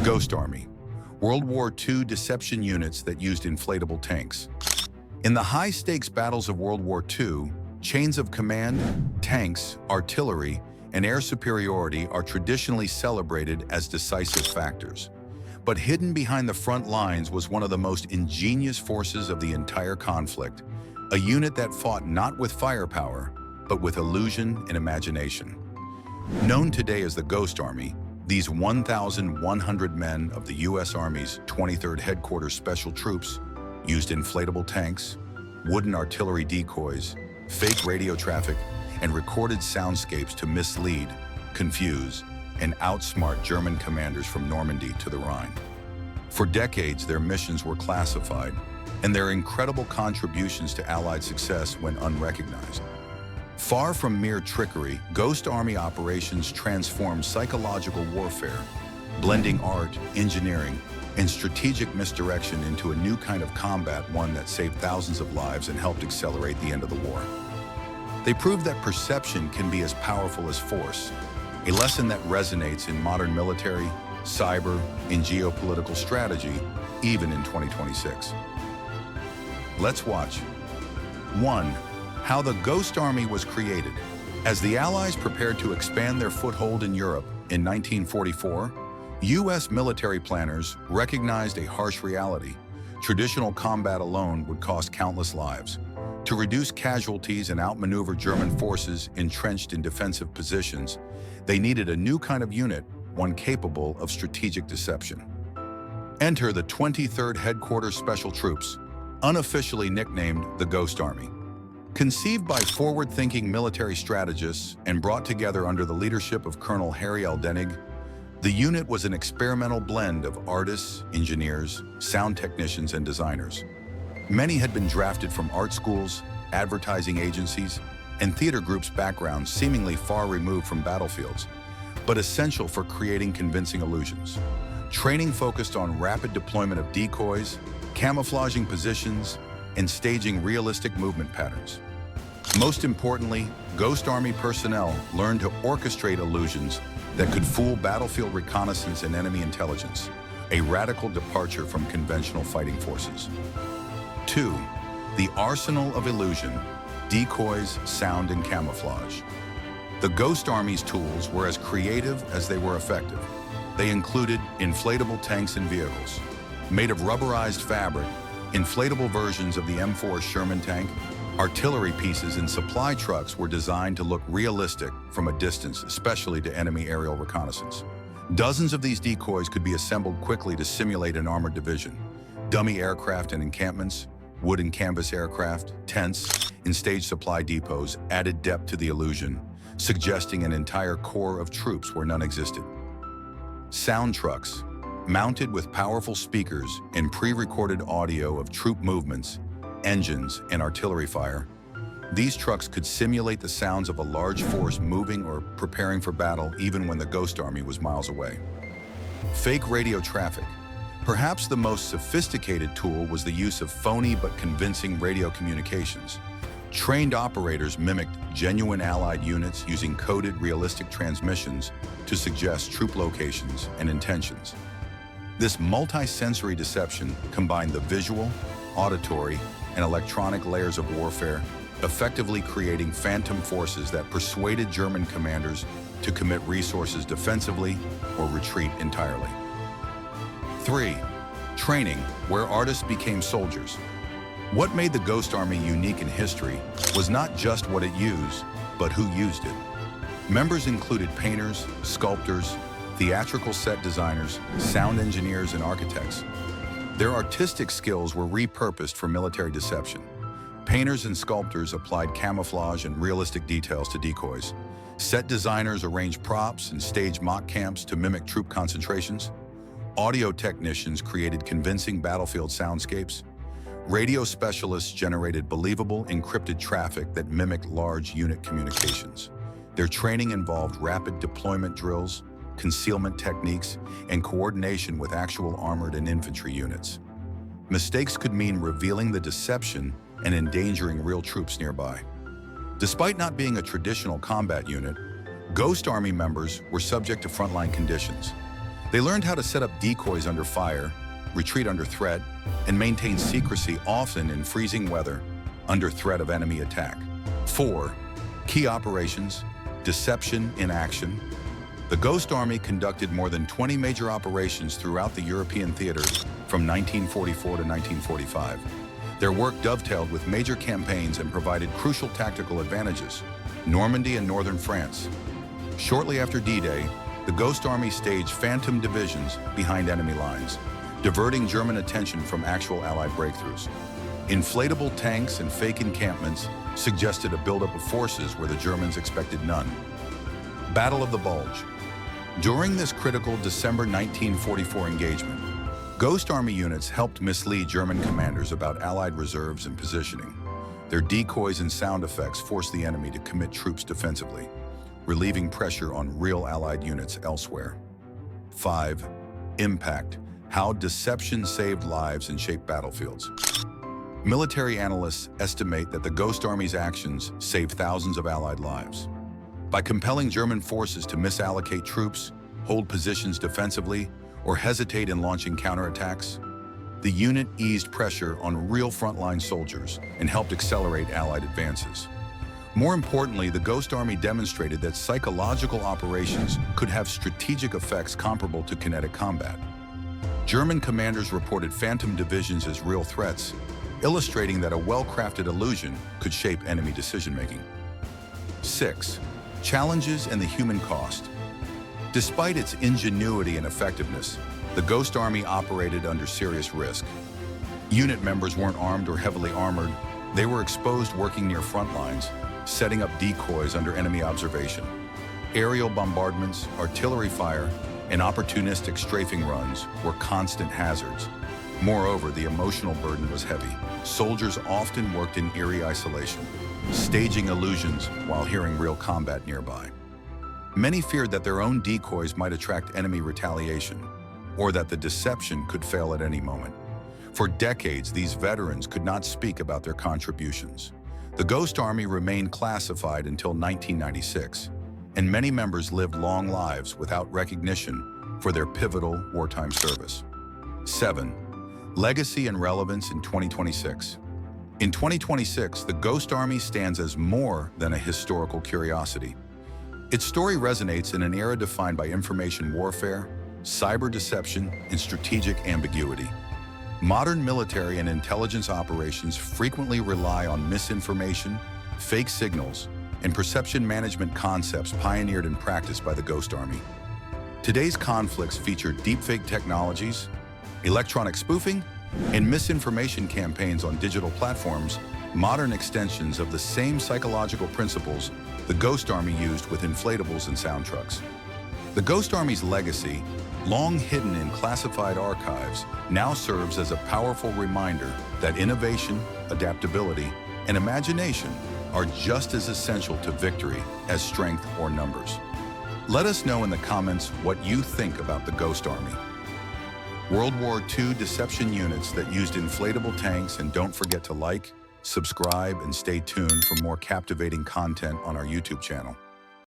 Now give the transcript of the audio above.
Ghost Army, World War II deception units that used inflatable tanks. In the high-stakes battles of World War II, chains of command, tanks, artillery, and air superiority are traditionally celebrated as decisive factors. But hidden behind the front lines was one of the most ingenious forces of the entire conflict, a unit that fought not with firepower, but with illusion and imagination. Known today as the Ghost Army, these 1,100 men of the U.S. Army's 23rd Headquarters Special Troops used inflatable tanks, wooden artillery decoys, fake radio traffic, and recorded soundscapes to mislead, confuse, and outsmart German commanders from Normandy to the Rhine. For decades, their missions were classified, and their incredible contributions to Allied success went unrecognized. Far from mere trickery, Ghost Army operations transformed psychological warfare, blending art, engineering, and strategic misdirection into a new kind of combat, one that saved thousands of lives and helped accelerate the end of the war. They proved that perception can be as powerful as force, a lesson that resonates in modern military, cyber, and geopolitical strategy, even in 2026. Let's watch. 1. How the Ghost Army was created. As the Allies prepared to expand their foothold in Europe in 1944, U.S. military planners recognized a harsh reality. Traditional combat alone would cost countless lives. To reduce casualties and outmaneuver German forces entrenched in defensive positions, they needed a new kind of unit, one capable of strategic deception. Enter the 23rd Headquarters Special Troops, unofficially nicknamed the Ghost Army. Conceived by forward-thinking military strategists and brought together under the leadership of Colonel Harry L. Denig, the unit was an experimental blend of artists, engineers, sound technicians, and designers. Many had been drafted from art schools, advertising agencies, and theater groups' backgrounds seemingly far removed from battlefields, but essential for creating convincing illusions. Training focused on rapid deployment of decoys, camouflaging positions, and staging realistic movement patterns. Most importantly, Ghost Army personnel learned to orchestrate illusions that could fool battlefield reconnaissance and enemy intelligence, a radical departure from conventional fighting forces. 2. The arsenal of illusion, decoys, sound, and camouflage. The Ghost Army's tools were as creative as they were effective. They included inflatable tanks and vehicles, made of rubberized fabric, inflatable versions of the M4 Sherman tank, artillery pieces, and supply trucks were designed to look realistic from a distance, especially to enemy aerial reconnaissance. Dozens of these decoys could be assembled quickly to simulate an armored division. Dummy aircraft and encampments, wood and canvas aircraft, tents, and staged supply depots added depth to the illusion, suggesting an entire corps of troops where none existed. Sound trucks, mounted with powerful speakers and pre-recorded audio of troop movements, engines, and artillery fire, these trucks could simulate the sounds of a large force moving or preparing for battle even when the Ghost Army was miles away. Fake radio traffic. Perhaps the most sophisticated tool was the use of phony but convincing radio communications. Trained operators mimicked genuine Allied units using coded, realistic transmissions to suggest troop locations and intentions. This multi-sensory deception combined the visual, auditory, and electronic layers of warfare, effectively creating phantom forces that persuaded German commanders to commit resources defensively or retreat entirely. 3. Training, where artists became soldiers. What made the Ghost Army unique in history was not just what it used, but who used it. Members included painters, sculptors, theatrical set designers, sound engineers, and architects. Their artistic skills were repurposed for military deception. Painters and sculptors applied camouflage and realistic details to decoys. Set designers arranged props and staged mock camps to mimic troop concentrations. Audio technicians created convincing battlefield soundscapes. Radio specialists generated believable encrypted traffic that mimicked large unit communications. Their training involved rapid deployment drills, concealment techniques, and coordination with actual armored and infantry units. Mistakes could mean revealing the deception and endangering real troops nearby. Despite not being a traditional combat unit, Ghost Army members were subject to frontline conditions. They learned how to set up decoys under fire, retreat under threat, and maintain secrecy, often in freezing weather, under threat of enemy attack. 4. Key operations, deception in action. The Ghost Army conducted more than 20 major operations throughout the European theaters from 1944 to 1945. Their work dovetailed with major campaigns and provided crucial tactical advantages. Normandy and northern France. Shortly after D-Day, the Ghost Army staged phantom divisions behind enemy lines, diverting German attention from actual Allied breakthroughs. Inflatable tanks and fake encampments suggested a buildup of forces where the Germans expected none. Battle of the Bulge. During this critical December 1944 engagement, Ghost Army units helped mislead German commanders about Allied reserves and positioning. Their decoys and sound effects forced the enemy to commit troops defensively, relieving pressure on real Allied units elsewhere. 5. Impact. How deception saved lives and shaped battlefields. Military analysts estimate that the Ghost Army's actions saved thousands of Allied lives. By compelling German forces to misallocate troops, hold positions defensively, or hesitate in launching counterattacks, the unit eased pressure on real frontline soldiers and helped accelerate Allied advances. More importantly, the Ghost Army demonstrated that psychological operations could have strategic effects comparable to kinetic combat. German commanders reported phantom divisions as real threats, illustrating that a well-crafted illusion could shape enemy decision-making. 6. Challenges and the human cost. Despite its ingenuity and effectiveness, the Ghost Army operated under serious risk. Unit members weren't armed or heavily armored. They were exposed working near front lines, setting up decoys under enemy observation. Aerial bombardments, artillery fire, and opportunistic strafing runs were constant hazards. Moreover, the emotional burden was heavy. Soldiers often worked in eerie isolation, staging illusions while hearing real combat nearby. Many feared that their own decoys might attract enemy retaliation, or that the deception could fail at any moment. For decades, these veterans could not speak about their contributions. The Ghost Army remained classified until 1996, and many members lived long lives without recognition for their pivotal wartime service. 7. Legacy and relevance in 2026. In 2026, the Ghost Army stands as more than a historical curiosity. Its story resonates in an era defined by information warfare, cyber deception, and strategic ambiguity. Modern military and intelligence operations frequently rely on misinformation, fake signals, and perception management concepts pioneered and practiced by the Ghost Army. Today's conflicts feature deepfake technologies, electronic spoofing, and misinformation campaigns on digital platforms, modern extensions of the same psychological principles the Ghost Army used with inflatables and sound trucks. The Ghost Army's legacy, long hidden in classified archives, now serves as a powerful reminder that innovation, adaptability, and imagination are just as essential to victory as strength or numbers. Let us know in the comments what you think about the Ghost Army. World War II deception units that used inflatable tanks, and don't forget to like, subscribe, and stay tuned for more captivating content on our YouTube channel.